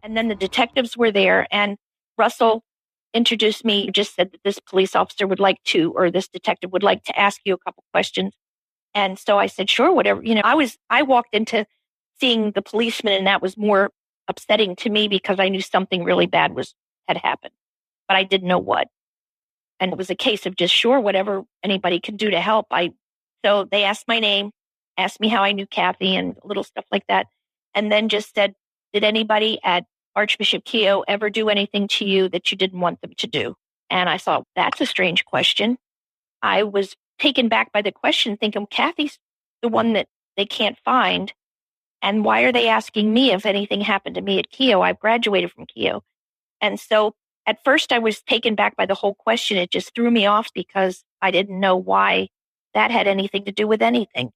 And then the detectives were there, and Russell introduced me, just said that this police officer would like to, or this detective would like to ask you a couple questions. And so I said, sure, whatever. I walked into seeing the policeman, and that was more upsetting to me because I knew something really bad had happened, but I didn't know what. And it was a case of just, sure, whatever anybody could do to help. So they asked my name, asked me how I knew Cathy and little stuff like that. And then just said, did anybody at Archbishop Keogh ever do anything to you that you didn't want them to do? And I thought, that's a strange question. I was taken back by the question, thinking Cathy's the one that they can't find. And why are they asking me if anything happened to me at Keogh? I've graduated from Keogh. And so at first I was taken back by the whole question. It just threw me off because I didn't know why that had anything to do with anything.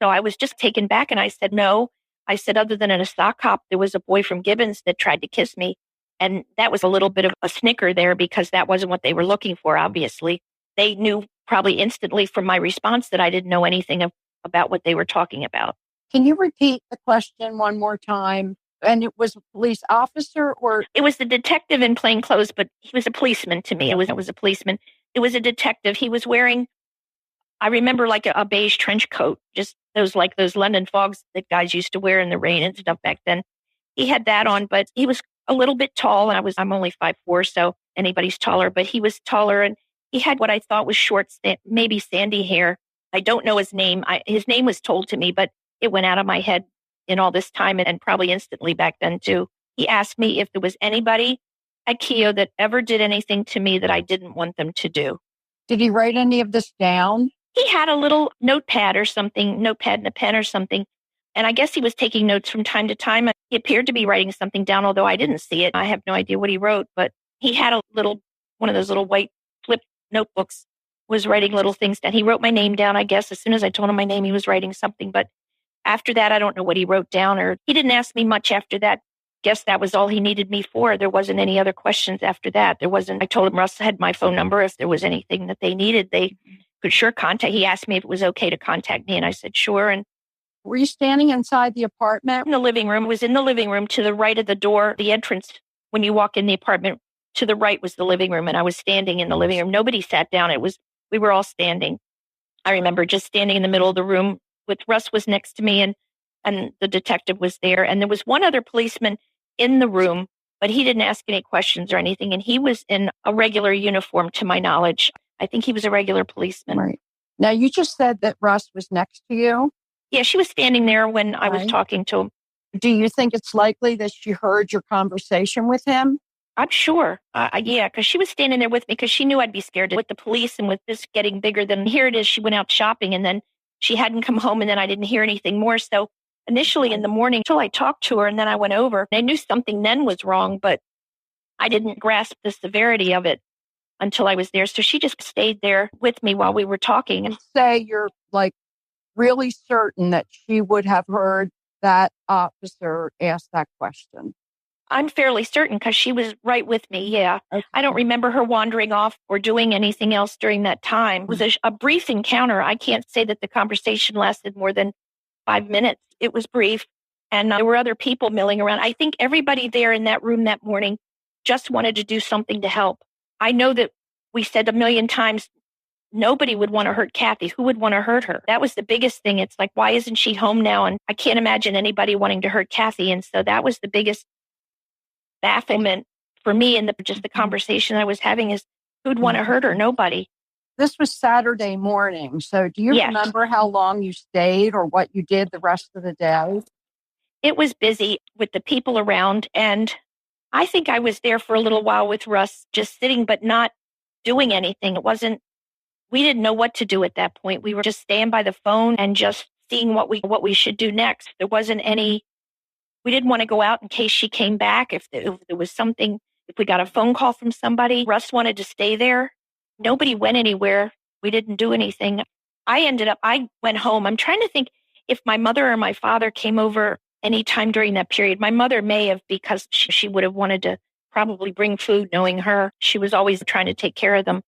So I was just taken back, and I said, no. I said, other than a sock hop, there was a boy from Gibbons that tried to kiss me. And that was a little bit of a snicker there because that wasn't what they were looking for, obviously. They knew probably instantly from my response that I didn't know anything about what they were talking about. Can you repeat the question one more time? And it was a police officer, or? It was the detective in plain clothes, but he was a policeman to me. It was a policeman. It was a detective. He was wearing, I remember, like a beige trench coat, just those London fogs that guys used to wear in the rain and stuff back then. He had that on, but he was a little bit tall, and I'm only 5'4", so anybody's taller, but he was taller, and he had what I thought was short, maybe sandy hair. I don't know his name. His name was told to me, but it went out of my head in all this time, and probably instantly back then too. He asked me if there was anybody at Keogh that ever did anything to me that I didn't want them to do. Did he write any of this down? He had a little notepad and a pen or something. And I guess he was taking notes from time to time. He appeared to be writing something down, although I didn't see it. I have no idea what he wrote, but he had one of those little white flip notebooks, was writing little things down. He wrote my name down, I guess. As soon as I told him my name, he was writing something. But after that, I don't know what he wrote down, or he didn't ask me much after that. Guess that was all he needed me for. There wasn't any other questions after that. I told him Russ had my phone number. If there was anything that they needed, they could sure contact. He asked me if it was okay to contact me, and I said, sure. And were you standing inside the apartment? In the living room. It was in the living room to the right of the door, the entrance. When you walk in the apartment, to the right was the living room, and I was standing in the living room. Nobody sat down. We were all standing. I remember just standing in the middle of the room with Russ was next to me, and the detective was there. And there was one other policeman in the room, but he didn't ask any questions or anything. And he was in a regular uniform, to my knowledge. I think he was a regular policeman. Right. Now, you just said that Russ was next to you. Yeah, she was standing there when I was talking to him. Do you think it's likely that she heard your conversation with him? I'm sure. Yeah, because she was standing there with me because she knew I'd be scared with the police and with this getting bigger than here it is. She went out shopping, and then she hadn't come home, and then I didn't hear anything more. So initially in the morning, until I talked to her, and then I went over. I knew something then was wrong, but I didn't grasp the severity of it until I was there. So she just stayed there with me while we were talking. And say you're really certain that she would have heard that officer ask that question. I'm fairly certain because she was right with me. Yeah. Okay. I don't remember her wandering off or doing anything else during that time. It was a brief encounter. I can't say that the conversation lasted more than 5 minutes. It was brief. And there were other people milling around. I think everybody there in that room that morning just wanted to do something to help. I know that we said a million times, nobody would want to hurt Cathy. Who would want to hurt her? That was the biggest thing. It's like, why isn't she home now? And I can't imagine anybody wanting to hurt Cathy. And so that was the biggest bafflement for me. And just the conversation I was having is, who'd want to hurt her? Nobody. This was Saturday morning. So do you remember how long you stayed or what you did the rest of the day? It was busy with the people around. And I think I was there for a little while with Russ, just sitting, but not doing anything. We didn't know what to do at that point. We were just staying by the phone and just seeing what we should do next. There wasn't any, we didn't want to go out in case she came back. If there was something, if we got a phone call from somebody, Russ wanted to stay there. Nobody went anywhere. We didn't do anything. I went home. I'm trying to think if my mother or my father came over anytime during that period. My mother may have, because she would have wanted to probably bring food, knowing her. She was always trying to take care of them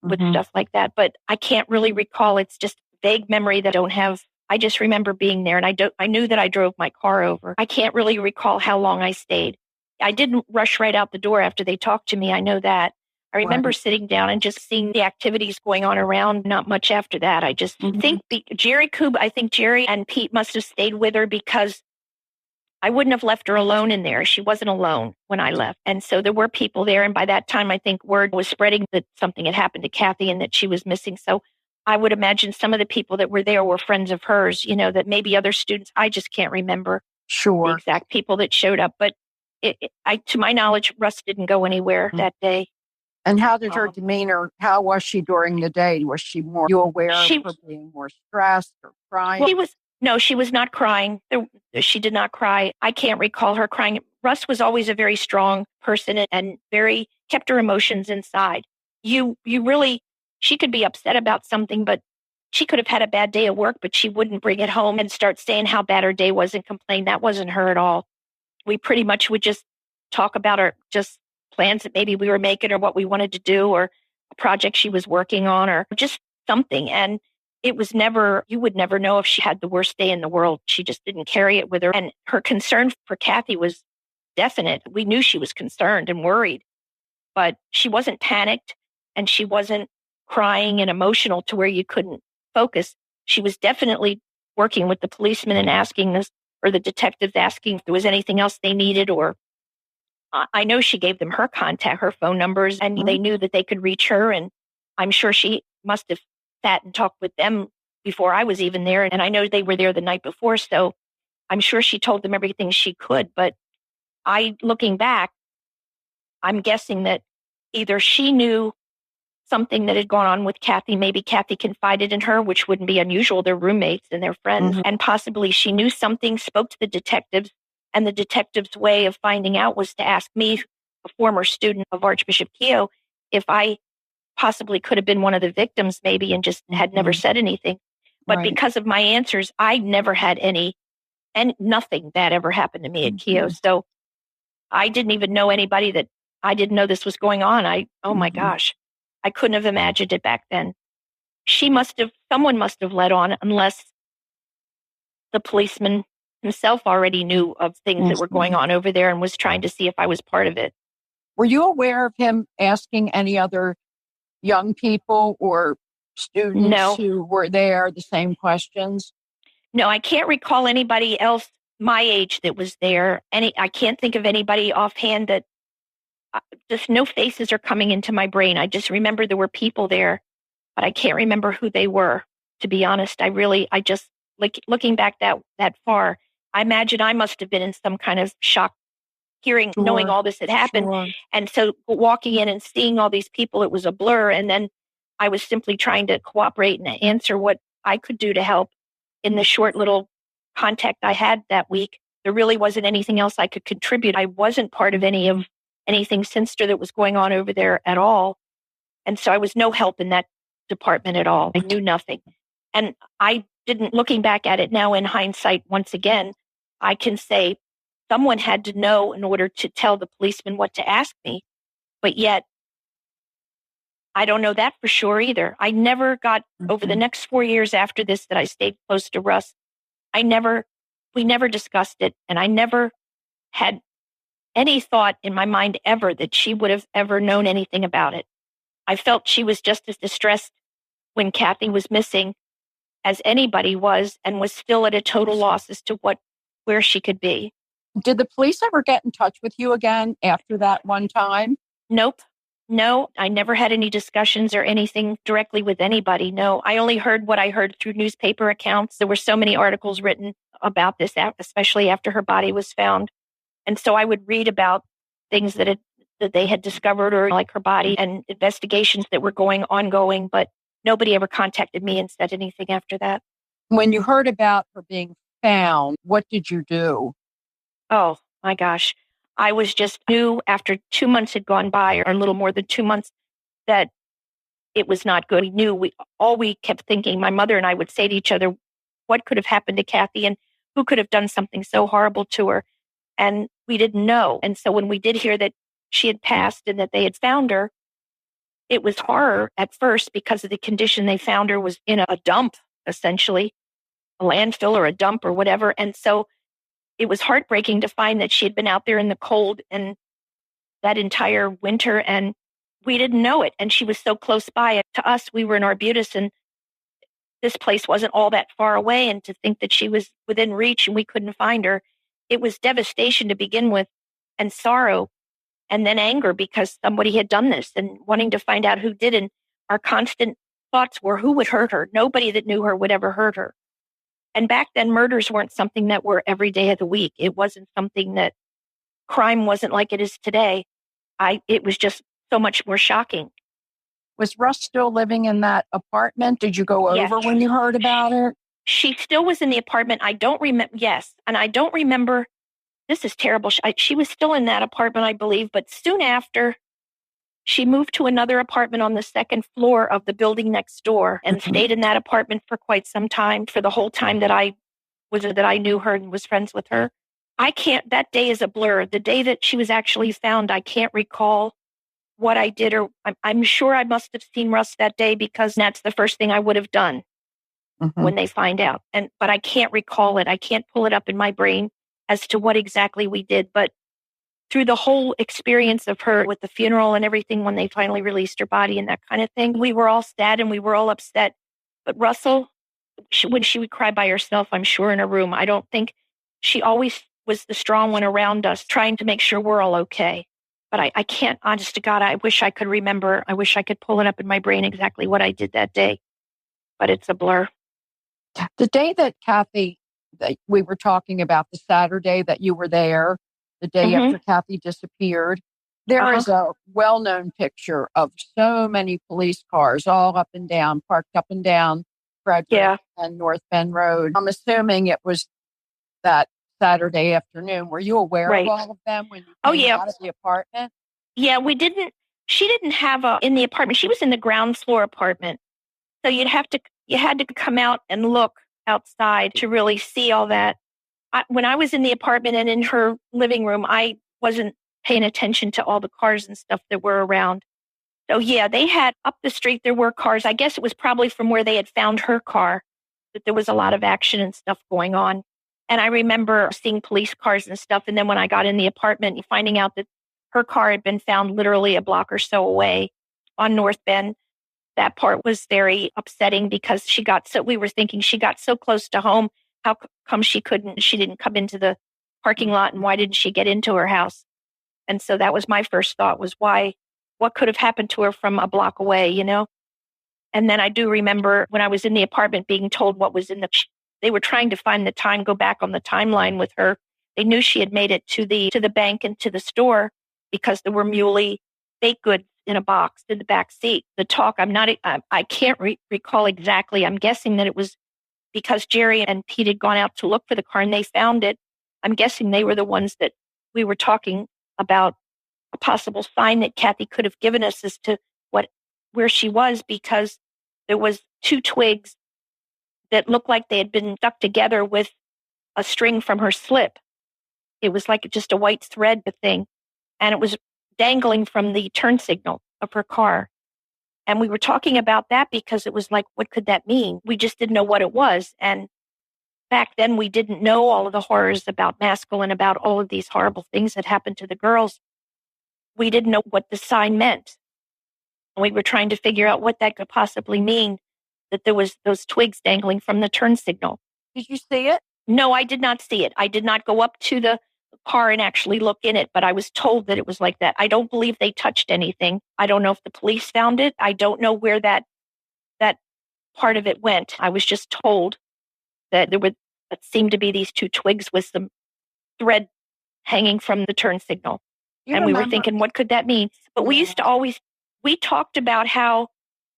with stuff like that. But I can't really recall. It's just vague memory that I don't have. I just remember being there, and I knew that I drove my car over. I can't really recall how long I stayed. I didn't rush right out the door after they talked to me. I know that. I remember sitting down and just seeing the activities going on around. Not much after that. I just think I think Jerry and Pete must have stayed with her because I wouldn't have left her alone in there. She wasn't alone when I left. And so there were people there. And by that time, I think word was spreading that something had happened to Cathy and that she was missing. So I would imagine some of the people that were there were friends of hers, that maybe other students, I just can't remember the exact people that showed up. But to my knowledge, Russ didn't go anywhere that day. And how did her demeanor, how was she during the day? Was she more, you aware of her being more stressed or crying? No, she was not crying. She did not cry. I can't recall her crying. Russ was always a very strong person and very kept her emotions inside. She could be upset about something, but she could have had a bad day at work, but she wouldn't bring it home and start saying how bad her day was and complain. That wasn't her at all. We pretty much would just talk about our just plans that maybe we were making or what we wanted to do or a project she was working on or just something. And it was never, you would never know if she had the worst day in the world. She just didn't carry it with her. And her concern for Cathy was definite. We knew she was concerned and worried, but she wasn't panicked and she wasn't crying and emotional to where you couldn't focus. She was definitely working with the policeman and asking this, or the detectives asking if there was anything else they needed, or I know she gave them her phone numbers, and they knew that they could reach her. And I'm sure she must have sat and talked with them before I was even there. And I know they were there the night before. So I'm sure she told them everything she could. But looking back, I'm guessing that either she knew something that had gone on with Cathy. Maybe Cathy confided in her, which wouldn't be unusual. They're roommates and they're friends. And possibly she knew something, spoke to the detectives, and the detective's way of finding out was to ask me, a former student of Archbishop Keogh, if I possibly could have been one of the victims maybe and just had never said anything. But because of my answers, I never had nothing bad ever happened to me at Keogh. So I didn't even know anybody that I didn't know this was going on. Oh my gosh, I couldn't have imagined it back then. Someone must have let on, unless the policeman himself already knew of things that were going on over there and was trying to see if I was part of it. Were you aware of him asking any other young people or students who were there the same questions? No, I can't recall anybody else my age that was there. I can't think of anybody offhand that just no faces are coming into my brain. I just remember there were people there, but I can't remember who they were. To be honest, I just like looking back that far, I imagine I must have been in some kind of shock hearing, knowing all this had happened. And so walking in and seeing all these people, it was a blur. And then I was simply trying to cooperate and answer what I could do to help in the short little contact I had that week. There really wasn't anything else I could contribute. I wasn't part of anything sinister that was going on over there at all. And so I was no help in that department at all. I knew nothing. And looking back at it now in hindsight, once again, I can say someone had to know in order to tell the policeman what to ask me. But yet, I don't know that for sure either. I never got over the next 4 years after this that I stayed close to Russ. We never discussed it. And I never had any thought in my mind ever that she would have ever known anything about it. I felt she was just as distressed when Cathy was missing as anybody was, and was still at a total loss as to where she could be. Did the police ever get in touch with you again after that one time? Nope. No, I never had any discussions or anything directly with anybody. No, I only heard what I heard through newspaper accounts. There were so many articles written about this, especially after her body was found. And so I would read about things that they had discovered, or like her body, and investigations that were ongoing, but nobody ever contacted me and said anything after that. When you heard about her being found, what did you do? Oh my gosh. I was just knew after 2 months had gone by, or a little more than 2 months, that it was not good. We knew we kept thinking, my mother and I would say to each other, what could have happened to Cathy and who could have done something so horrible to her? And we didn't know. And so when we did hear that she had passed and that they had found her, it was horror at first because of the condition they found her was in a dump, essentially, a landfill or a dump or whatever. And so it was heartbreaking to find that she had been out there in the cold and that entire winter, and we didn't know it. And she was so close by. To us, we were in Arbutus, and this place wasn't all that far away. And to think that she was within reach and we couldn't find her, it was devastation to begin with, and sorrow, and then anger because somebody had done this and wanting to find out who did. And our constant thoughts were, who would hurt her? Nobody that knew her would ever hurt her. And back then, murders weren't something that were every day of the week. It wasn't something that crime wasn't like it is today. It was just so much more shocking. Was Russ still living in that apartment? Did you go over when you heard about it? She still was in the apartment. I don't remember. Yes. And I don't remember. This is terrible. She was still in that apartment, I believe. But soon after, she moved to another apartment on the second floor of the building next door and stayed in that apartment for quite some time, for the whole time that I knew her and was friends with her. That day is a blur. The day that she was actually found, I can't recall what I did, or I'm sure I must have seen Russ that day because that's the first thing I would have done when they find out. But I can't recall it. I can't pull it up in my brain as to what exactly we did. But through the whole experience of her with the funeral and everything, when they finally released her body and that kind of thing, we were all sad and we were all upset. But Russell, when she would cry by herself, I'm sure in her room, I don't think she always was the strong one around us, trying to make sure we're all okay. But I can't, honest to God, I wish I could remember. I wish I could pull it up in my brain exactly what I did that day. But it's a blur. The day that Cathy, that we were talking about, the Saturday that you were there, the day after Cathy disappeared, there is a well-known picture of so many police cars all up and down, parked up and down Frederick and North Bend Road. I'm assuming it was that Saturday afternoon. Were you aware of all of them when you came out of the apartment? Yeah, she didn't have in the apartment. She was in the ground floor apartment. So you had to come out and look outside to really see all that. When I was in the apartment and in her living room, I wasn't paying attention to all the cars and stuff that were around. So yeah, they had up the street, there were cars. I guess it was probably from where they had found her car that there was a lot of action and stuff going on. And I remember seeing police cars and stuff. And then when I got in the apartment, finding out that her car had been found literally a block or so away on North Bend, that part was very upsetting because we were thinking she got so close to home. How come she didn't come into the parking lot, and why didn't she get into her house? And so that was my first thought, was what could have happened to her from a block away, And then I do remember when I was in the apartment being told what was they were trying to find the time, go back on the timeline with her. They knew she had made it to the bank and to the store because there were Muley baked goods in a box in the back seat. The talk, I can't recall exactly. I'm guessing that it was because Jerry and Pete had gone out to look for the car and they found it. I'm guessing they were the ones that we were talking about a possible sign that Cathy could have given us as to where she was, because there was 2 twigs that looked like they had been stuck together with a string from her slip. It was like just a white thread thing, and it was dangling from the turn signal of her car. And we were talking about that because it was like, what could that mean? We just didn't know what it was. And back then we didn't know all of the horrors about Maskell and about all of these horrible things that happened to the girls. We didn't know what the sign meant. And we were trying to figure out what that could possibly mean, that there was those twigs dangling from the turn signal. Did you see it? No, I did not see it. I did not go up to the car and actually look in it, but I was told that it was like that. I don't believe they touched anything. I don't know if the police found it. I don't know where that part of it went. I was just told that it seemed to be these 2 twigs with some thread hanging from the turn signal. And we were thinking, what could that mean? But we talked about how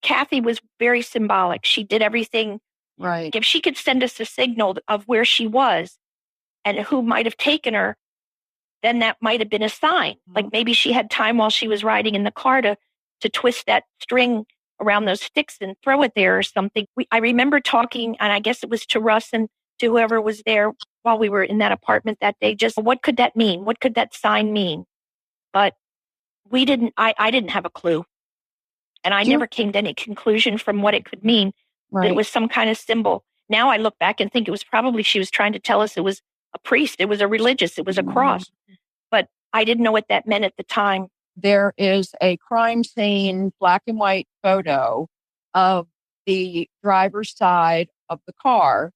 Cathy was very symbolic. She did everything. Right. If she could send us a signal of where she was and who might have taken her, then that might have been a sign. Like maybe she had time while she was riding in the car to twist that string around those sticks and throw it there or something. I remember talking, and I guess it was to Russ and to whoever was there while we were in that apartment that day, just what could that mean? What could that sign mean? But I didn't have a clue. And I never came to any conclusion from what it could mean, that it was some kind of symbol. Now I look back and think it was probably she was trying to tell us it was a priest. It was a religious. It was a cross. But I didn't know what that meant at the time. There is a crime scene, black and white photo of the driver's side of the car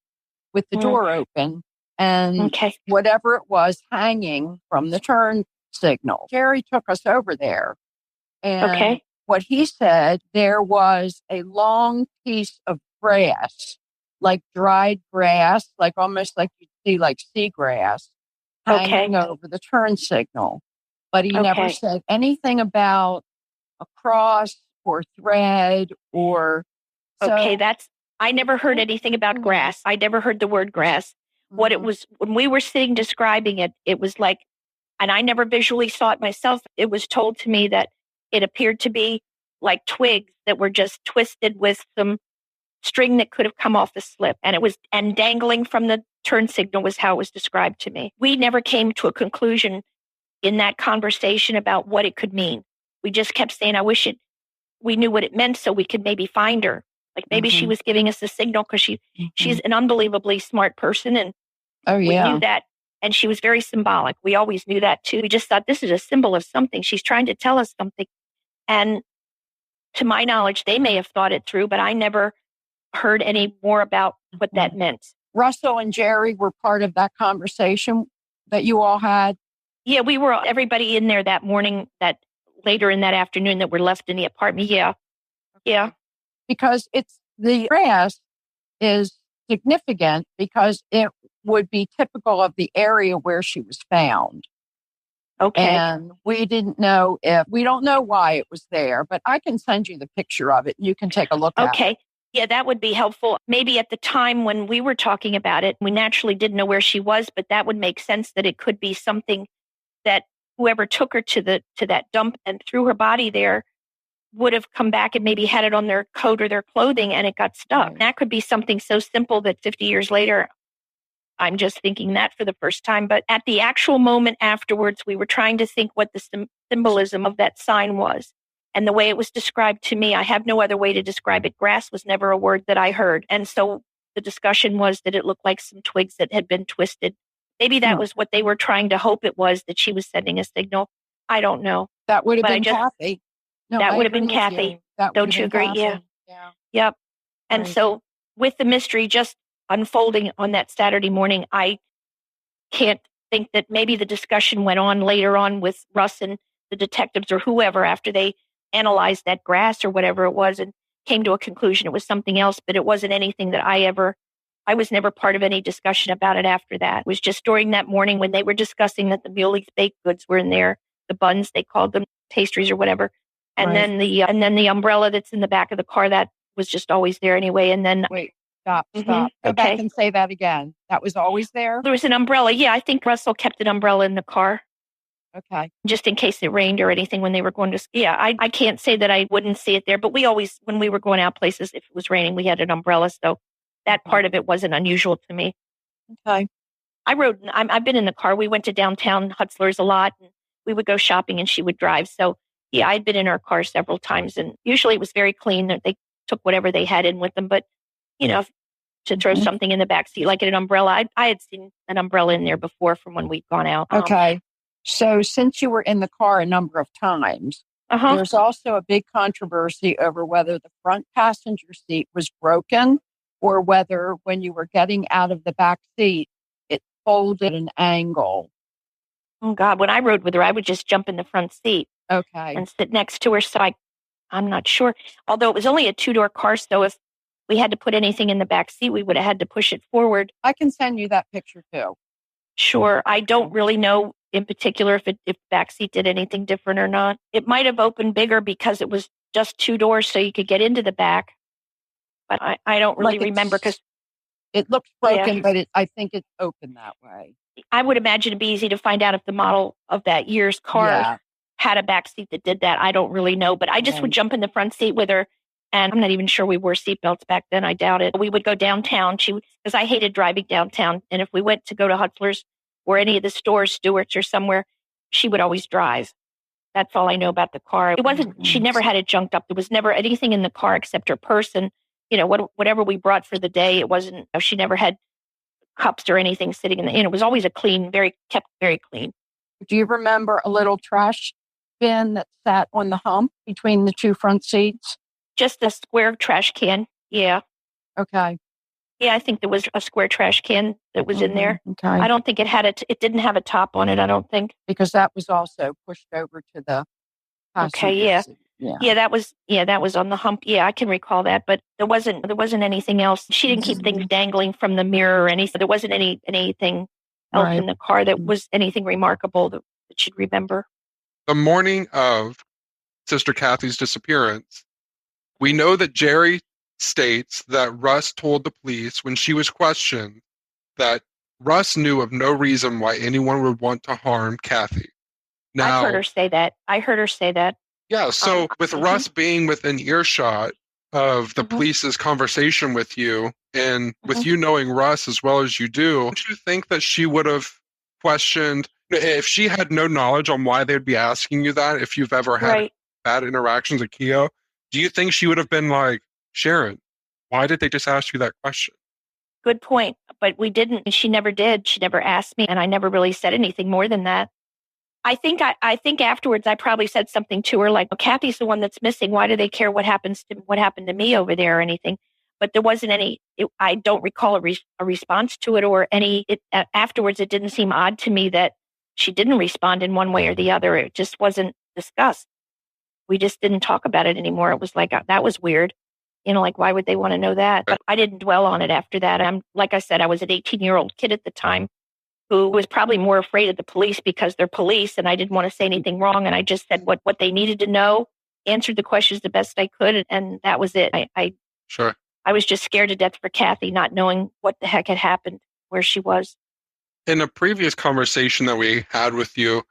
with the door open and whatever it was hanging from the turn signal. Jerry took us over there. And what he said, there was a long piece of grass, like dried grass, like almost like you'd see like seagrass, hanging over the turn signal. But he never said anything about a cross or thread or... I never heard anything about grass. I never heard the word grass. What it was, when we were sitting describing it, it was like, and I never visually saw it myself. It was told to me that it appeared to be like twigs that were just twisted with some string that could have come off the slip. And dangling from the turn signal was how it was described to me. We never came to a conclusion in that conversation about what it could mean. We just kept saying, I wish we knew what it meant so we could maybe find her. Like maybe she was giving us a signal because she's an unbelievably smart person. And we knew that. And she was very symbolic. We always knew that too. We just thought this is a symbol of something. She's trying to tell us something. And to my knowledge, they may have thought it through, but I never heard any more about what that meant. Russell and Jerry were part of that conversation that you all had? Yeah, we were everybody in there that morning, that later in that afternoon that were left in the apartment. Yeah. Yeah. Because the grass is significant because it would be typical of the area where she was found. And we didn't know we don't know why it was there, but I can send you the picture of it and you can take a look at it. Okay. Yeah, that would be helpful. Maybe at the time when we were talking about it, we naturally didn't know where she was, but that would make sense that it could be something that whoever took her to that dump and threw her body there would have come back and maybe had it on their coat or their clothing and it got stuck. Right. That could be something so simple that 50 years later, I'm just thinking that for the first time. But at the actual moment afterwards, we were trying to think what the symbolism of that sign was. And the way it was described to me, I have no other way to describe it. Grass was never a word that I heard. And so the discussion was that it looked like some twigs that had been twisted. Maybe that was what they were trying to hope it was, that she was sending a signal. I don't know. That would have been Cathy. No, that would have been Cathy. Don't you agree? Yeah. Yep. And so with the mystery just unfolding on that Saturday morning, I can't think that maybe the discussion went on later on with Russ and the detectives or whoever after they analyzed that grass or whatever it was and came to a conclusion it was something else, but it wasn't anything that I was never part of any discussion about it after that. It was just during that morning when they were discussing that the Muley's baked goods were in there, the buns, they called them pastries or whatever. And then the umbrella that's in the back of the car, that was just always there anyway. And then wait, stop. Go back and say that again. That was always there? There was an umbrella. Yeah, I think Russell kept an umbrella in the car. Okay. Just in case it rained or anything when they were going to ski. Yeah, I can't say that I wouldn't see it there, but we always, when we were going out places, if it was raining, we had an umbrella. So that part of it wasn't unusual to me. Okay. I've been in the car. We went to downtown Hutzler's a lot and we would go shopping and she would drive. So yeah, I'd been in our car several times and usually it was very clean. They took whatever they had in with them, but to throw something in the back seat, like an umbrella. I had seen an umbrella in there before from when we'd gone out. Okay. So since you were in the car a number of times, there's also a big controversy over whether the front passenger seat was broken or whether when you were getting out of the back seat, it folded at an angle. Oh, God. When I rode with her, I would just jump in the front seat. Okay. And sit next to her. So I'm not sure. Although it was only a 2-door car, so if we had to put anything in the back seat, we would have had to push it forward. I can send you that picture too. Sure. I don't really know in particular if the back seat did anything different or not. It might have opened bigger because it was just 2 doors so you could get into the back. But I don't really remember because it looks broken, but I think it's open that way. I would imagine it'd be easy to find out if the model of that year's car had a back seat that did that. I don't really know, but I just would jump in the front seat with her. And I'm not even sure we wore seatbelts back then. I doubt it. We would go downtown because I hated driving downtown. And if we went to go to Hutzler's or any of the stores, Stewart's or somewhere, she would always drive. That's all I know about the car. It wasn't, she never had it junked up. There was never anything in the car except her purse and, whatever we brought for the day. It wasn't, she never had cups or anything sitting in the, and it was always kept very clean. Do you remember a little trash bin that sat on the hump between the two front seats? Just a square trash can. Yeah. Okay. Yeah, I think there was a square trash can that was in there. Okay. I don't think it didn't have a top on it, I don't think. Because that was also pushed over to the passenger seat. Yeah, that was on the hump. Yeah, I can recall that, but there wasn't anything else. She didn't keep things dangling from the mirror or anything. There wasn't anything else in the car that was anything remarkable that she'd remember. The morning of Sister Cathy's disappearance, we know that Jerry states that Russ told the police when she was questioned that Russ knew of no reason why anyone would want to harm Cathy. Now, I heard her say that. Yeah, so with Russ being within earshot of the police's conversation with you, and with you knowing Russ as well as you do you think that she would have questioned, if she had no knowledge on why they'd be asking you that, if you've ever had bad interactions with Keo, do you think she would have been like, Sharon, why did they just ask you that question? Good point, but we didn't. She never did. She never asked me, and I never really said anything more than that. I think afterwards I probably said something to her like, well, Cathy's the one that's missing. Why do they care what happened to me over there or anything? But there wasn't any. I don't recall a response to it or any. Afterwards, it didn't seem odd to me that she didn't respond in one way or the other. It just wasn't discussed. We just didn't talk about it anymore. It was like, that was weird. Like, why would they want to know that? But I didn't dwell on it after that. Like I said, I was an 18-year-old kid at the time who was probably more afraid of the police because they're police, and I didn't want to say anything wrong. And I just said what they needed to know, answered the questions the best I could, and that was it. I was just scared to death for Cathy, not knowing what the heck had happened, where she was. In a previous conversation that we had with you,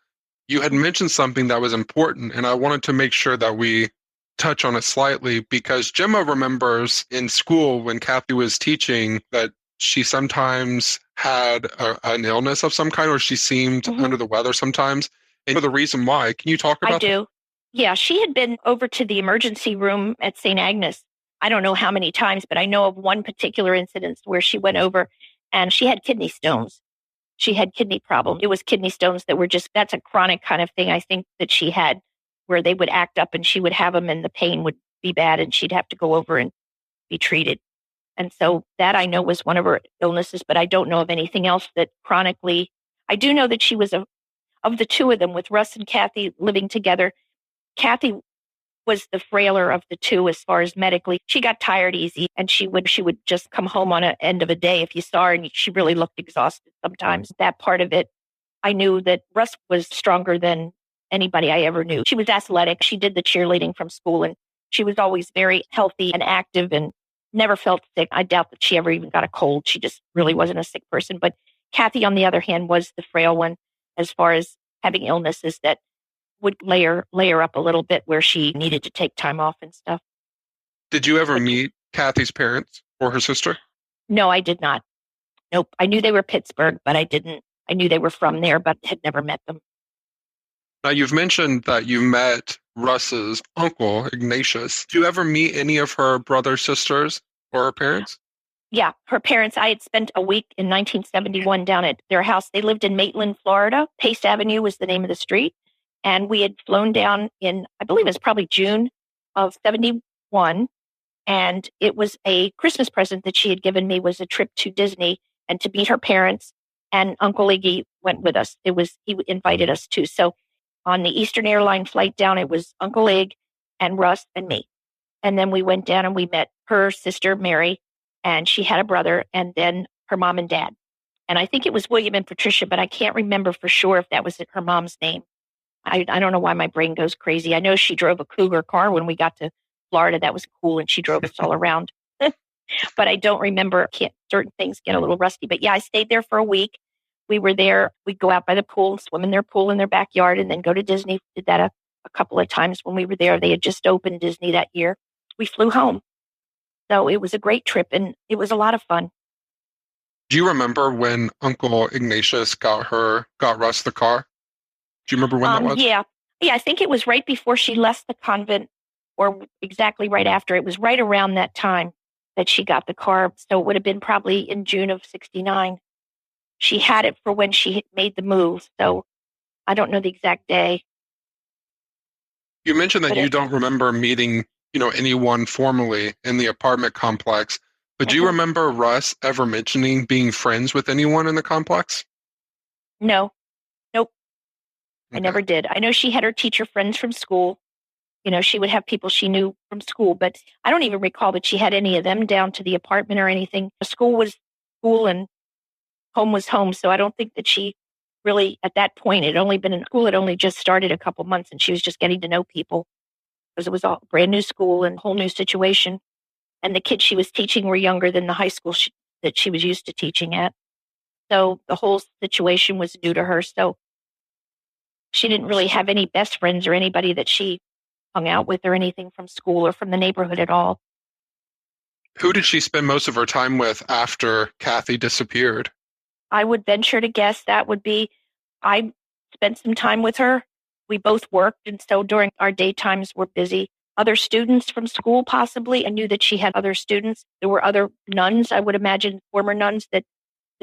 you had mentioned something that was important, and I wanted to make sure that we touch on it slightly, because Gemma remembers in school when Cathy was teaching that she sometimes had an illness of some kind, or she seemed under the weather sometimes. And the reason why, can you talk about that? I do. Yeah, she had been over to the emergency room at St. Agnes. I don't know how many times, but I know of one particular incident where she went over and she had kidney stones. She had kidney problems. It was kidney stones that were that's a chronic kind of thing, I think, that she had, where they would act up and she would have them and the pain would be bad and she'd have to go over and be treated. And so that I know was one of her illnesses, but I don't know of anything else that chronically. I do know that she was of the two of them, with Russ and Cathy living together. Cathy was the frailer of the two as far as medically. She got tired easy, and she would just come home on an end of a day if you saw her, and she really looked exhausted sometimes. That part of it, I knew that Russ was stronger than anybody I ever knew. She was athletic. She did the cheerleading from school, and she was always very healthy and active and never felt sick. I doubt that she ever even got a cold. She just really wasn't a sick person. But Cathy, on the other hand, was the frail one as far as having illnesses that would lay her up a little bit where she needed to take time off and stuff. Did you ever meet Cathy's parents or her sister? No, I did not. Nope. I knew they were Pittsburgh, but I didn't. I knew they were from there, but had never met them. Now, you've mentioned that you met Russ's uncle, Ignatius. Did you ever meet any of her brothers, sisters, or her parents? Yeah, her parents. I had spent a week in 1971 down at their house. They lived in Maitland, Florida. Pace Avenue was the name of the street. And we had flown down in, I believe it was probably June of 71. And it was a Christmas present that she had given me, was a trip to Disney and to meet her parents. And Uncle Iggy went with us. He invited us too. So on the Eastern Airline flight down, it was Uncle Ig and Russ and me. And then we went down and we met her sister, Mary, and she had a brother, and then her mom and dad. And I think it was William and Patricia, but I can't remember for sure if that was her mom's name. I don't know why my brain goes crazy. I know she drove a Cougar car when we got to Florida. That was cool, and she drove us all around. But I don't remember. Certain things get a little rusty. But yeah, I stayed there for a week. We were there. We'd go out by the pool, swim in their pool in their backyard, and then go to Disney. Did that a couple of times when we were there. They had just opened Disney that year. We flew home. So it was a great trip, and it was a lot of fun. Do you remember when Uncle Ignatius got Russ the car? Do you remember when that was? Yeah, I think it was right before she left the convent, or exactly right after. It was right around that time that she got the car. So it would have been probably in June of 69. she had it for when she made the move. So I don't know the exact day. You mentioned that you don't remember meeting, anyone formally in the apartment complex, but do you remember Russ ever mentioning being friends with anyone in the complex? No. Nope. Okay. I never did. I know she had her teacher friends from school. She would have people she knew from school, but I don't even recall that she had any of them down to the apartment or anything. School was school and home was home. So I don't think that she really, at that point, had only been in school. It only just started a couple months and she was just getting to know people because it was all brand new school and whole new situation. And the kids she was teaching were younger than the high school that she was used to teaching at. So the whole situation was new to her. So she didn't really have any best friends or anybody that she hung out with or anything from school or from the neighborhood at all. Who did she spend most of her time with after Cathy disappeared? I would venture to guess that would be, I spent some time with her. We both worked, and so during our daytimes were busy. Other students from school, possibly. I knew that she had other students. There were other nuns, I would imagine, former nuns that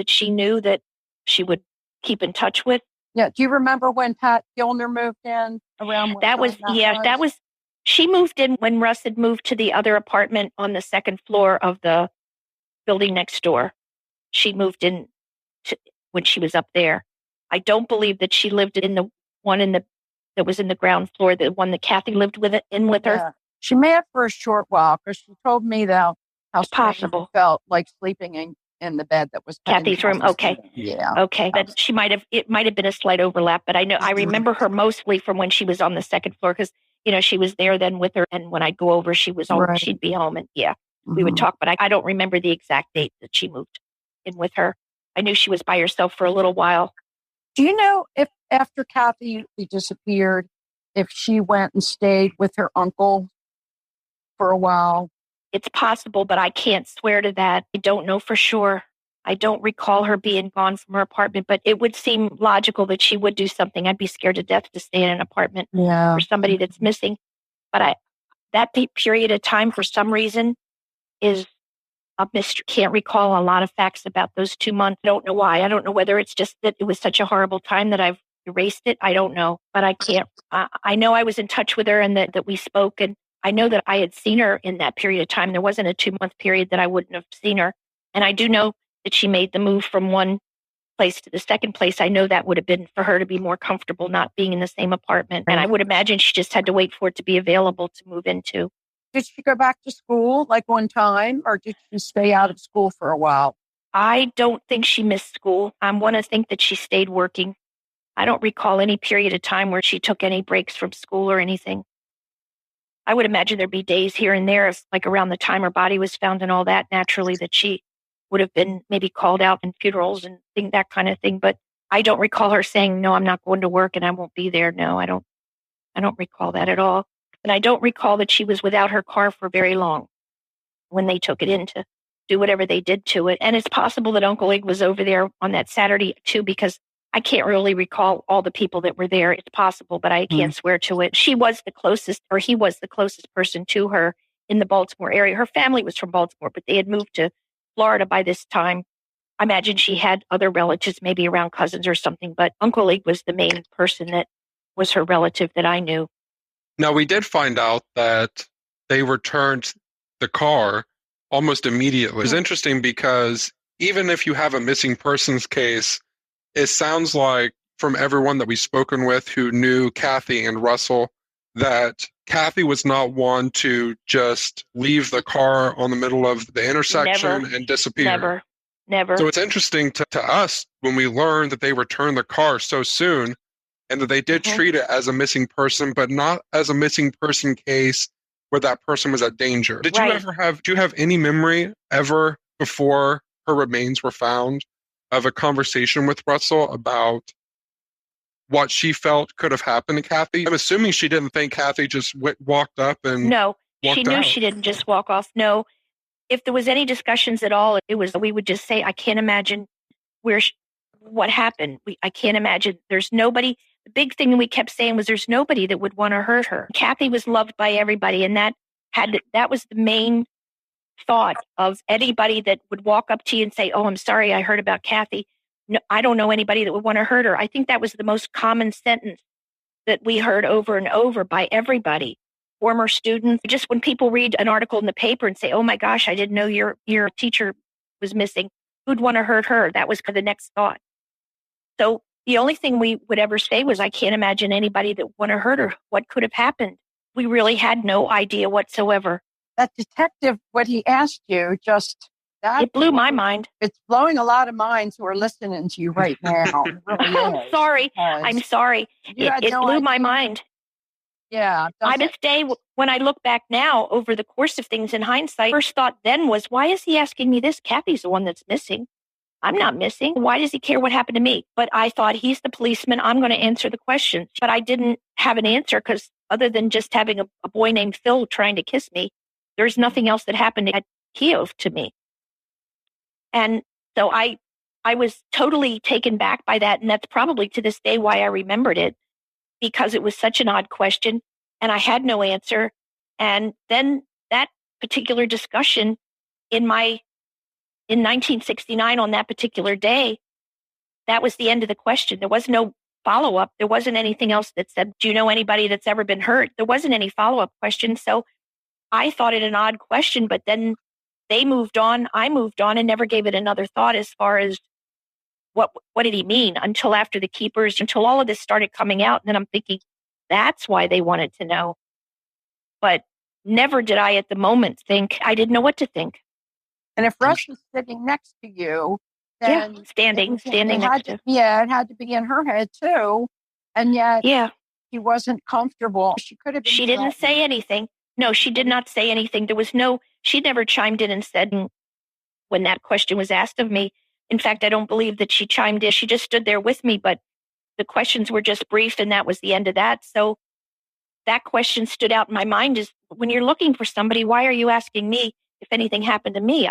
she knew that she would keep in touch with. Yeah. Do you remember when Pat Gilner moved in around? She moved in when Russ had moved to the other apartment on the second floor of the building next door. She moved in when she was up there. I don't believe that she lived in the one that was in the ground floor, the one that Cathy lived with her. She may have for a short while because she told me how possible it felt like sleeping in the bed that was Cathy's room. Okay. Yeah. Okay. But it might have been a slight overlap, but I remember her mostly from when she was on the second floor because, she was there then with her. And when I'd go over, she'd be home and we would talk, but I don't remember the exact date that she moved in with her. I knew she was by herself for a little while. Do you know if after Cathy disappeared, if she went and stayed with her uncle for a while? It's possible, but I can't swear to that. I don't know for sure. I don't recall her being gone from her apartment, but it would seem logical that she would do something. I'd be scared to death to stay in an apartment for somebody that's missing. But that period of time, for some reason, is a mystery. Can't recall a lot of facts about those 2 months. I don't know why. I don't know whether it's just that it was such a horrible time that I've erased it. I don't know, but I can't. I know I was in touch with her and that we spoke, and I know that I had seen her in that period of time. There wasn't a 2-month period that I wouldn't have seen her. And I do know that she made the move from one place to the second place. I know that would have been for her to be more comfortable not being in the same apartment. And I would imagine she just had to wait for it to be available to move into. Did she go back to school like one time, or did she stay out of school for a while? I don't think she missed school. I want to think that she stayed working. I don't recall any period of time where she took any breaks from school or anything. I would imagine there'd be days here and there, like around the time her body was found and all that, naturally, that she would have been maybe called out in funerals and that kind of thing. But I don't recall her saying, no, I'm not going to work and I won't be there. No, I don't recall that at all. And I don't recall that she was without her car for very long when they took it in to do whatever they did to it. And it's possible that Uncle Ig was over there on that Saturday too, because I can't really recall all the people that were there. It's possible, but I can't swear to it. He was the closest person to her in the Baltimore area. Her family was from Baltimore, but they had moved to Florida by this time. I imagine she had other relatives, maybe around cousins or something, but Uncle Ig was the main person that was her relative that I knew. Now, we did find out that they returned the car almost immediately. It's interesting because even if you have a missing persons case, it sounds like from everyone that we've spoken with who knew Cathy and Russell, that Cathy was not one to just leave the car on the middle of the intersection and disappear. Never. So it's interesting to us when we learned that they returned the car so soon and that they did treat it as a missing person, but not as a missing person case where that person was at danger. Do you have any memory ever before her remains were found of a conversation with Russell about what she felt could have happened to Cathy? I'm assuming she didn't think Cathy just walked up and No, she knew she didn't just walk off. No, if there was any discussions at all, we would just say, I can't imagine what happened. I can't imagine. There's nobody. The big thing we kept saying was there's nobody that would want to hurt her. Cathy was loved by everybody, and that was the main thought of anybody that would walk up to you and say, oh, I'm sorry, I heard about Cathy. no, I don't know anybody that would want to hurt her. I think that was the most common sentence that we heard over and over by everybody, former students. Just when people read an article in the paper and say, oh my gosh, I didn't know your teacher was missing, who'd want to hurt her? That was the next thought. So the only thing we would ever say was, I can't imagine anybody that would want to hurt her. What could have happened? We really had no idea whatsoever. That detective, what he asked you, it blew my mind. It's blowing a lot of minds who are listening to you right now. It really I'm sorry. I'm sorry. It blew my mind. Yeah. I this day, when I look back now over the course of things in hindsight, first thought then was, why is he asking me this? Kathy's the one that's missing. I'm not missing. Why does he care what happened to me? But I thought, he's the policeman. I'm going to answer the question. But I didn't have an answer, because other than just having a boy named Phil trying to kiss me, there's nothing else that happened at Kiev to me. And so I was totally taken back by that. And that's probably to this day why I remembered it, because it was such an odd question and I had no answer. And then that particular discussion in 1969, on that particular day, that was the end of the question. There was no follow-up. There wasn't anything else that said, do you know anybody that's ever been hurt? There wasn't any follow-up question. So I thought it an odd question, but then they moved on. I moved on and never gave it another thought as far as what did he mean, until after the keepers, until all of this started coming out. And then I'm thinking, that's why they wanted to know. But never did I at the moment think, I didn't know what to think. And if Russ was sitting next to you, then standing next to. Yeah, it had to be in her head too. And yet he wasn't comfortable. She could have been. She didn't say anything. No, she did not say anything. She never chimed in and said when that question was asked of me. In fact, I don't believe that she chimed in. She just stood there with me, but the questions were just brief and that was the end of that. So that question stood out in my mind, is when you're looking for somebody, why are you asking me if anything happened to me?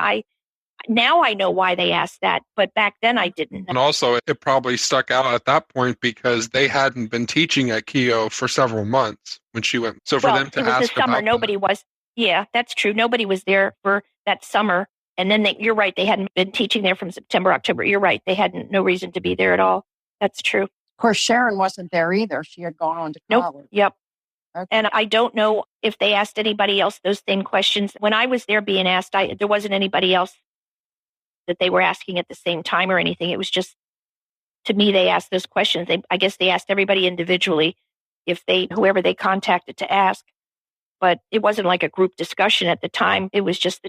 Now I know why they asked that, but back then I didn't. And also, it probably stuck out at that point because they hadn't been teaching at Keough for several months when she went. So for them to ask the summer, nobody was. Yeah, that's true. Nobody was there for that summer. And then you're right, they hadn't been teaching there from September, October. You're right, they had no reason to be there at all. That's true. Of course, Sharon wasn't there either. She had gone on to college. Nope. Yep. Okay. And I don't know if they asked anybody else those same questions. When I was there being asked, there wasn't anybody else that they were asking at the same time or anything. It was just, to me, they asked those questions. I guess they asked everybody individually, whoever they contacted to ask. But it wasn't like a group discussion at the time. It was just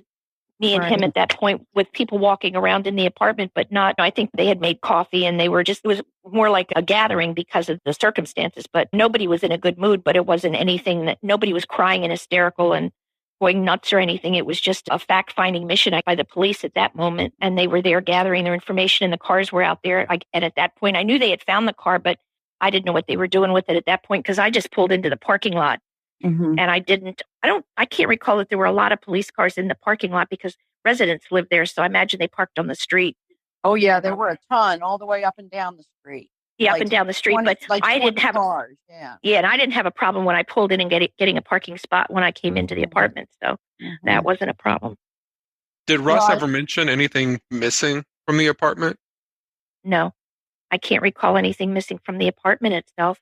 me and him at that point, with people walking around in the apartment, but not, I think they had made coffee and it was more like a gathering because of the circumstances, but nobody was in a good mood. But it wasn't anything that nobody was crying and hysterical and going nuts or anything. It was just a fact-finding mission by the police at that moment. And they were there gathering their information and the cars were out there. And at that point, I knew they had found the car, but I didn't know what they were doing with it at that point, because I just pulled into the parking lot. Mm-hmm. And I can't recall that there were a lot of police cars in the parking lot because residents lived there. So I imagine they parked on the street. Oh yeah, there were a ton all the way up and down the street. Yeah, up and down the street. 20, but I didn't have cars. Yeah, and I didn't have a problem when I pulled in and getting a parking spot when I came into the apartment. So that wasn't a problem. Did Russ ever mention anything missing from the apartment? No, I can't recall anything missing from the apartment itself.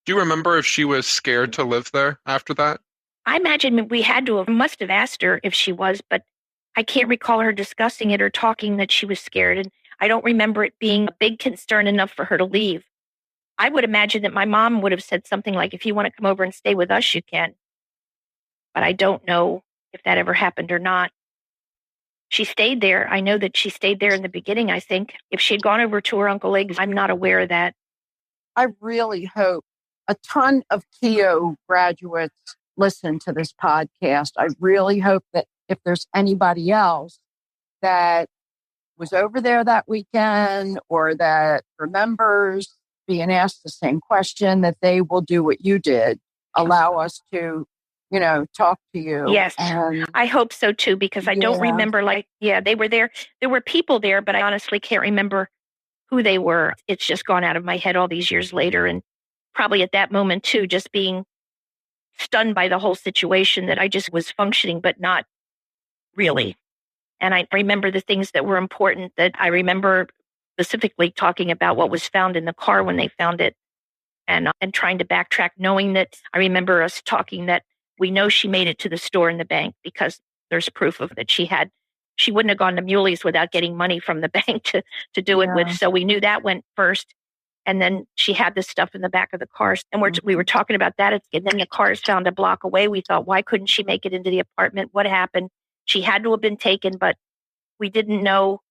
Do you remember if she was scared to live there after that? I imagine we must have asked her if she was, but I can't recall her discussing it or talking that she was scared. And I don't remember it being a big concern enough for her to leave. I would imagine that my mom would have said something like, if you want to come over and stay with us, you can. But I don't know if that ever happened or not. She stayed there. I know that she stayed there in the beginning, I think. If she had gone over to her Uncle Eggs, I'm not aware of that. I really hope a ton of Keough graduates listen to this podcast. I really hope that if there's anybody else that was over there that weekend or that remembers being asked the same question, that they will do what you did. Allow us to, talk to you. Yes, I hope so too, because I don't remember they were there. There were people there, but I honestly can't remember who they were. It's just gone out of my head all these years later. And probably at that moment too, just being stunned by the whole situation, that I just was functioning, but not really. And I remember the things that were important. That I remember specifically talking about what was found in the car when they found it, and trying to backtrack, knowing that I remember us talking that we know she made it to the store and the bank because there's proof of that she wouldn't have gone to Muley's without getting money from the bank to do it with. So we knew that went first. And then she had this stuff in the back of the car. And we were talking about that. And then the car is found a block away. We thought, why couldn't she make it into the apartment? What happened? She had to have been taken, but we didn't know.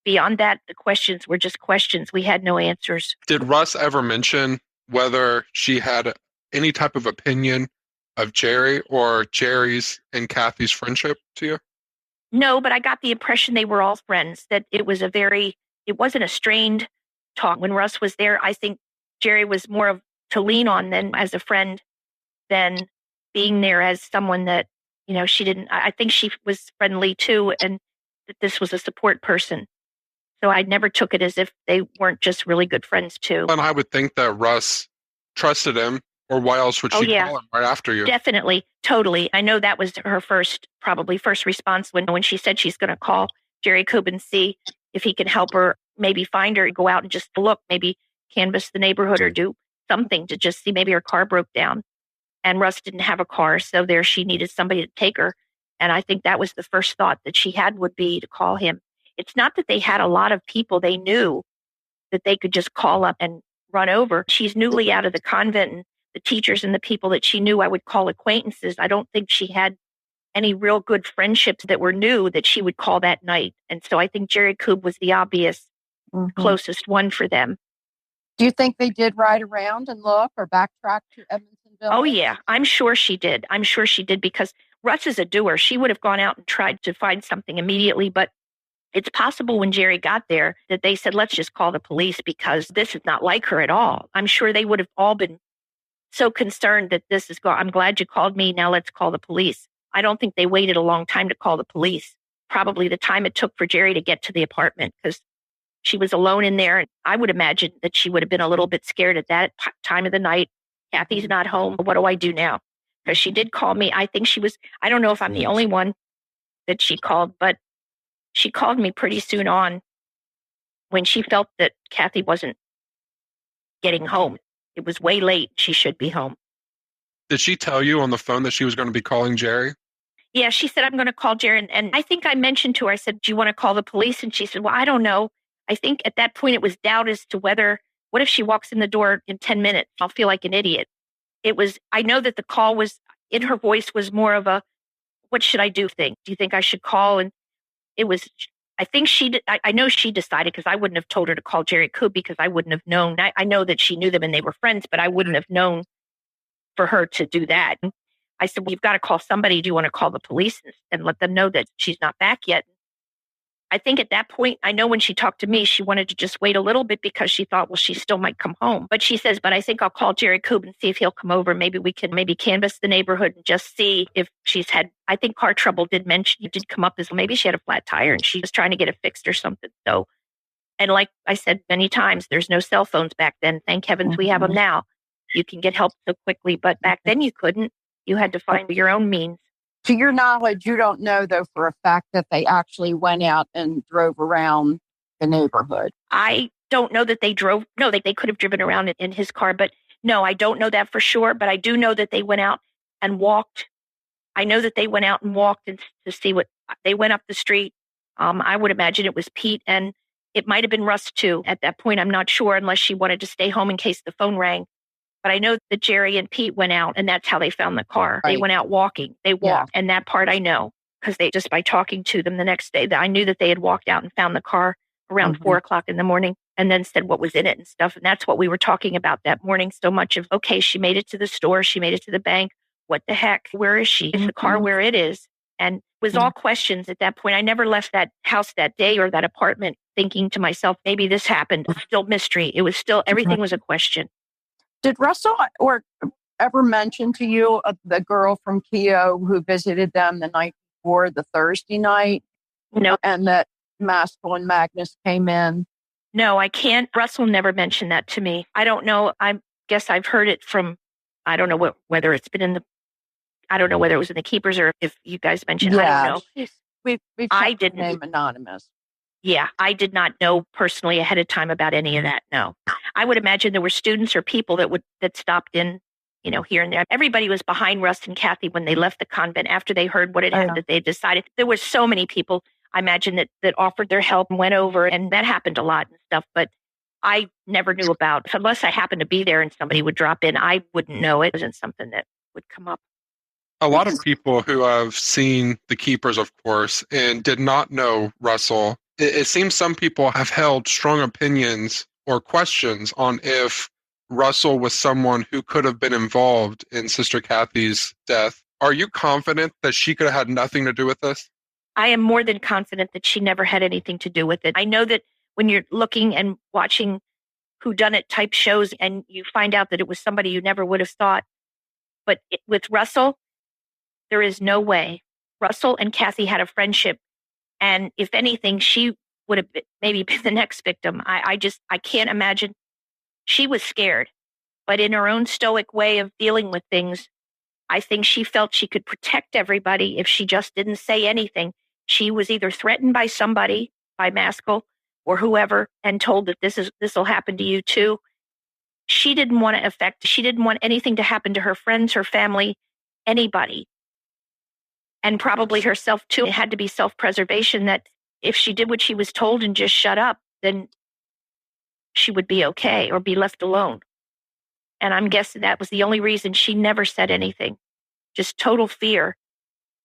Beyond that, the questions were just questions. We had no answers. Did Russ ever mention whether she had any type of opinion of Jerry or Jerry's and Cathy's friendship to you? No, but I got the impression they were all friends, that it wasn't a strained talk. When Russ was there, I think Jerry was more of to lean on than as a friend than being there as someone that, I think she was friendly too, and that this was a support person. So I never took it as if they weren't just really good friends too. And I would think that Russ trusted him, or why else would she call him right after you? Definitely, totally. I know that was her first response when she said she's going to call Jerry Coob and see if he can help her, maybe find her, go out and just look, maybe canvass the neighborhood or do something to just see, maybe her car broke down. And Russ didn't have a car, so there she needed somebody to take her. And I think that was the first thought that she had, would be to call him. It's not that they had a lot of people they knew that they could just call up and run over. She's newly out of the convent, and the teachers and the people that she knew I would call acquaintances. I don't think she had any real good friendships that were new that she would call that night. And so I think Jerry Coob was the obvious closest one for them. Do you think they did ride around and look or backtrack to Edmontonville? Oh, yeah. I'm sure she did. Because Russ is a doer. She would have gone out and tried to find something immediately, but it's possible when Jerry got there that they said, let's just call the police because this is not like her at all. I'm sure they would have all been so concerned that this is I'm glad you called me. Now let's call the police. I don't think they waited a long time to call the police. Probably the time it took for Jerry to get to the apartment, because she was alone in there. And I would imagine that she would have been a little bit scared at that time of the night. Cathy's not home. What do I do now? Because she did call me. I think I don't know if I'm the only one that she called, but she called me pretty soon on when she felt that Cathy wasn't getting home. It was way late. She should be home. Did she tell you on the phone that she was going to be calling Jerry? Yeah, she said, I'm going to call Jerry. And I think I mentioned to her, I said, do you want to call the police? And she said, well, I don't know. I think at that point it was doubt as to what if she walks in the door in 10 minutes? I'll feel like an idiot. I know that the call was, in her voice was more of a, what should I do thing? Do you think I should call? And it was, I think I know she decided, because I wouldn't have told her to call Jerry Coob because I wouldn't have known. I know that she knew them and they were friends, but I wouldn't have known for her to do that. I said, well, you've got to call somebody. Do you want to call the police and let them know that she's not back yet? I think at that point, I know when she talked to me, she wanted to just wait a little bit because she thought, well, she still might come home. But she says, but I think I'll call Jerry Coob and see if he'll come over. Maybe we can canvass the neighborhood and just see if she's had, I think car trouble did come up as maybe she had a flat tire and she was trying to get it fixed or something. So, and like I said many times, there's no cell phones back then. Thank heavens we have them now. You can get help so quickly, but back then you couldn't. You had to find your own means. To your knowledge, you don't know, though, for a fact that they actually went out and drove around the neighborhood. I don't know that they drove. No, they could have driven around in his car, but no, I don't know that for sure. But I do know that they went out and walked. I know that they went out and walked to see what they went up the street. I would imagine it was Pete, and it might have been Russ too. At that point, I'm not sure, unless she wanted to stay home in case the phone rang. But I know that Jerry and Pete went out, and that's how they found the car. Right. They went out walking. They walked, and that part I know, because just by talking to them the next day, I knew that they had walked out and found the car around 4 o'clock in the morning, and then said what was in it and stuff. And that's what we were talking about that morning so much of, okay, she made it to the store. She made it to the bank. What the heck? Where is she? Is the car where it is? And it was all questions at that point. I never left that house that day or that apartment thinking to myself, maybe this happened. It was still mystery. It was still, everything was a question. Did Russell ever mention to you the girl from Keogh who visited them the night before, the Thursday night? No. And that Maskell and Magnus came in? No, I can't. Russell never mentioned that to me. I don't know. I guess I've heard it from, I don't know whether it's been I don't know whether it was in the Keepers or if you guys mentioned, I don't know. We've I didn't name anonymous. Yeah, I did not know personally ahead of time about any of that. No, I would imagine there were students or people that stopped in, here and there. Everybody was behind Russ and Cathy when they left the convent after they heard what had happened. That they decided there were so many people. I imagine that offered their help and went over, and that happened a lot and stuff. But I never knew about, unless I happened to be there and somebody would drop in. I wouldn't know. It wasn't something that would come up. A lot of people who have seen The Keepers, of course, and did not know Russell, it seems some people have held strong opinions or questions on if Russell was someone who could have been involved in Sister Cathy's death. Are you confident that she could have had nothing to do with this? I am more than confident that she never had anything to do with it. I know that when you're looking and watching whodunit type shows and you find out that it was somebody you never would have thought, but with Russell, there is no way. Russell and Cathy had a friendship, and if anything, she would have maybe been the next victim. I can't imagine. She was scared, but in her own stoic way of dealing with things, I think she felt she could protect everybody if she just didn't say anything. She was either threatened by somebody, by Maskell or whoever, and told that this will happen to you too. She didn't want anything to happen to her friends, her family, anybody. And probably herself too. It had to be self-preservation, that if she did what she was told and just shut up, then she would be okay or be left alone. And I'm guessing that was the only reason she never said anything. Just total fear,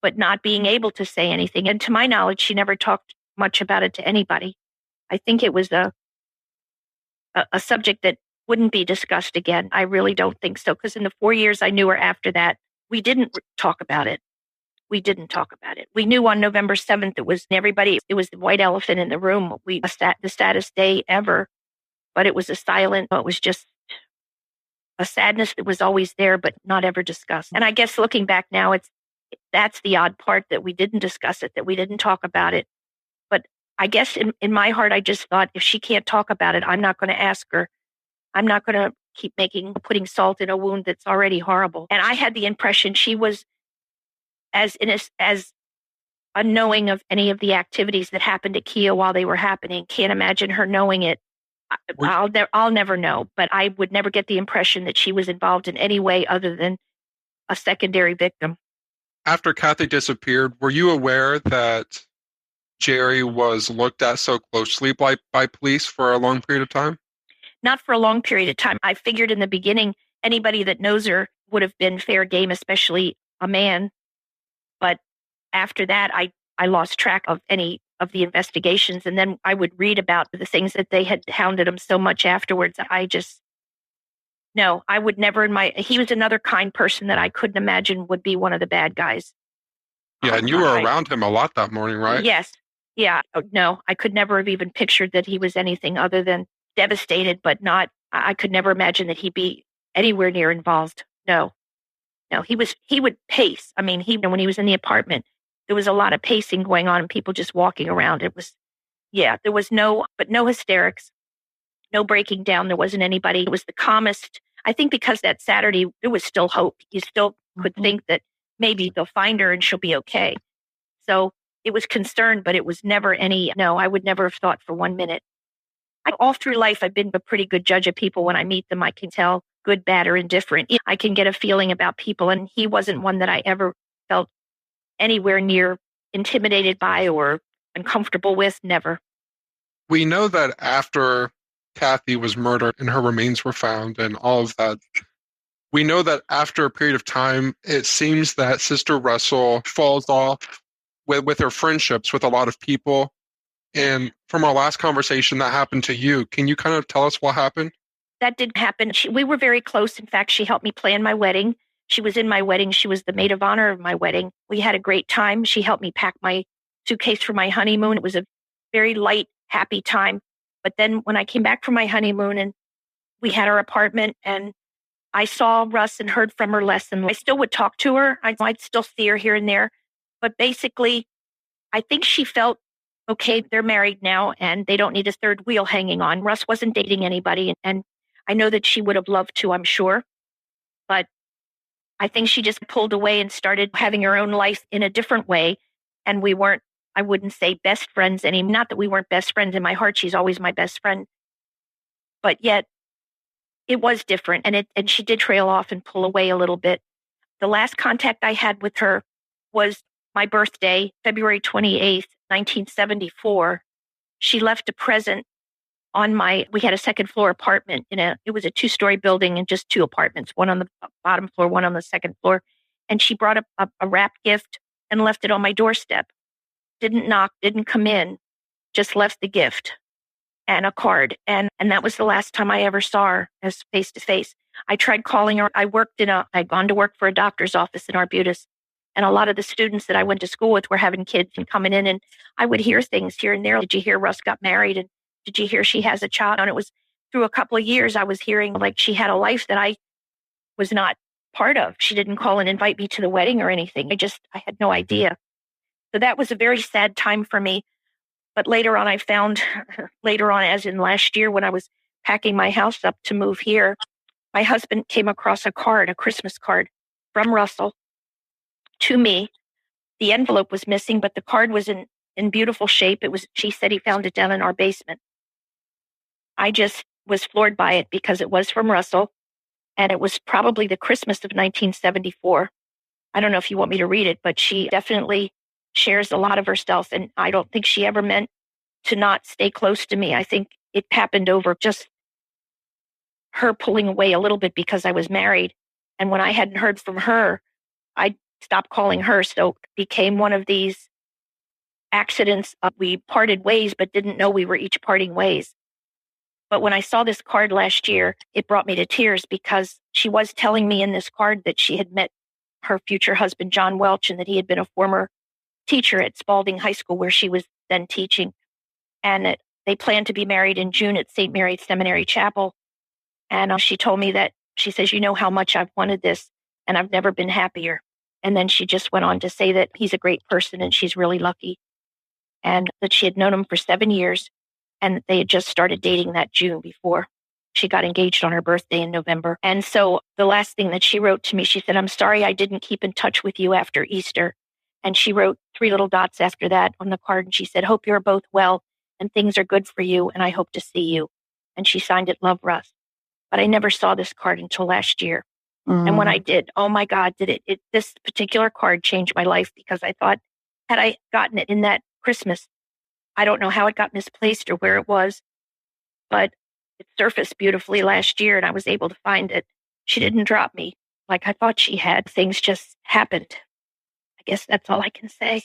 but not being able to say anything. And to my knowledge, she never talked much about it to anybody. I think it was a subject that wouldn't be discussed again. I really don't think so, because in the 4 years I knew her after that, we didn't talk about it. We didn't talk about it. We knew on November 7th, it was the white elephant in the room. The saddest day ever, but it was it was just a sadness that was always there, but not ever discussed. And I guess looking back now, that's the odd part, that we didn't discuss it, that we didn't talk about it. But I guess in my heart, I just thought, if she can't talk about it, I'm not going to ask her. I'm not going to keep putting salt in a wound that's already horrible. And I had the impression she was as unknowing of any of the activities that happened at Kia while they were happening. Can't imagine her knowing it. I'll never know, but I would never get the impression that she was involved in any way other than a secondary victim. After Cathy disappeared, were you aware that Jerry was looked at so closely by police for a long period of time? Not for a long period of time. I figured in the beginning, anybody that knows her would have been fair game, especially a man. But after that, I lost track of any of the investigations. And then I would read about the things that they had hounded him so much afterwards. No, I would never he was another kind person that I couldn't imagine would be one of the bad guys. Yeah, and you were around him a lot that morning, right? Yes. Yeah. No, I could never have even pictured that he was anything other than devastated, but I could never imagine that he'd be anywhere near involved. No, he would pace. I mean, when he was in the apartment, there was a lot of pacing going on and people just walking around. There was no hysterics, no breaking down. There wasn't anybody. It was the calmest. I think because that Saturday, there was still hope. You still could think that maybe they'll find her and she'll be okay. So it was concern, but it was never I would never have thought for 1 minute. All through life, I've been a pretty good judge of people. When I meet them, I can tell good, bad, or indifferent. I can get a feeling about people, and he wasn't one that I ever felt anywhere near intimidated by or uncomfortable with. Never. We know that after Cathy was murdered and her remains were found and all of that, we know that after a period of time, it seems that Sister Russell falls off with her friendships with a lot of people. And from our last conversation, that happened to you. Can you kind of tell us what happened? That did happen. We were very close. In fact, she helped me plan my wedding. She was in my wedding. She was the maid of honor of my wedding. We had a great time. She helped me pack my suitcase for my honeymoon. It was a very light, happy time. But then when I came back from my honeymoon and we had our apartment and I saw Russ and heard from her less, and I still would talk to her. I'd still see her here and there. But basically, I think she felt, okay, they're married now and they don't need a third wheel hanging on. Russ wasn't dating anybody. And I know that she would have loved to, I'm sure. But I think she just pulled away and started having her own life in a different way. And we weren't I wouldn't say best friends anymore. Not that we weren't best friends. In my heart, she's always my best friend. But yet it was different. And she did trail off and pull away a little bit. The last contact I had with her was my birthday, February 28th, 1974. She left a present on we had a second floor apartment it was a 2-story building and just 2 apartments, one on the bottom floor, one on the second floor. And she brought a wrapped gift and left it on my doorstep. Didn't knock, didn't come in, just left the gift and a card. And that was the last time I ever saw her as face to face. I tried calling her. I'd gone to work for a doctor's office in Arbutus. And a lot of the students that I went to school with were having kids and coming in. And I would hear things here and there. Did you hear Russ got married? And did you hear she has a child? And it was through a couple of years, I was hearing like she had a life that I was not part of. She didn't call and invite me to the wedding or anything. I had no idea. So that was a very sad time for me. But later on, I found, as in last year, when I was packing my house up to move here, my husband came across a Christmas card from Russell to me. The envelope was missing, but the card was in beautiful shape. She said he found it down in our basement. I just was floored by it because it was from Russell, and it was probably the Christmas of 1974. I don't know if you want me to read it, but she definitely shares a lot of herself, and I don't think she ever meant to not stay close to me. I think it happened over just her pulling away a little bit because I was married. And when I hadn't heard from her, I stopped calling her. So it became one of these accidents. We parted ways, but didn't know we were each parting ways. But when I saw this card last year, it brought me to tears because she was telling me in this card that she had met her future husband, John Welch, and that he had been a former teacher at Spalding High School where she was then teaching. And that they planned to be married in June at St. Mary's Seminary Chapel. And she told me that, she says, you know how much I've wanted this and I've never been happier. And then she just went on to say that he's a great person and she's really lucky. And that she had known him for 7 years and they had just started dating that June before she got engaged on her birthday in November. And so the last thing that she wrote to me, she said, I'm sorry I didn't keep in touch with you after Easter. And she wrote 3 little dots after that on the card. And she said, hope you're both well and things are good for you. And I hope to see you. And she signed it, Love, Russ. But I never saw this card until last year. And when I did, oh my God, this particular card changed my life because I thought, had I gotten it in that Christmas, I don't know how it got misplaced or where it was, but it surfaced beautifully last year and I was able to find it. She didn't drop me like I thought she had. Things just happened. I guess that's all I can say.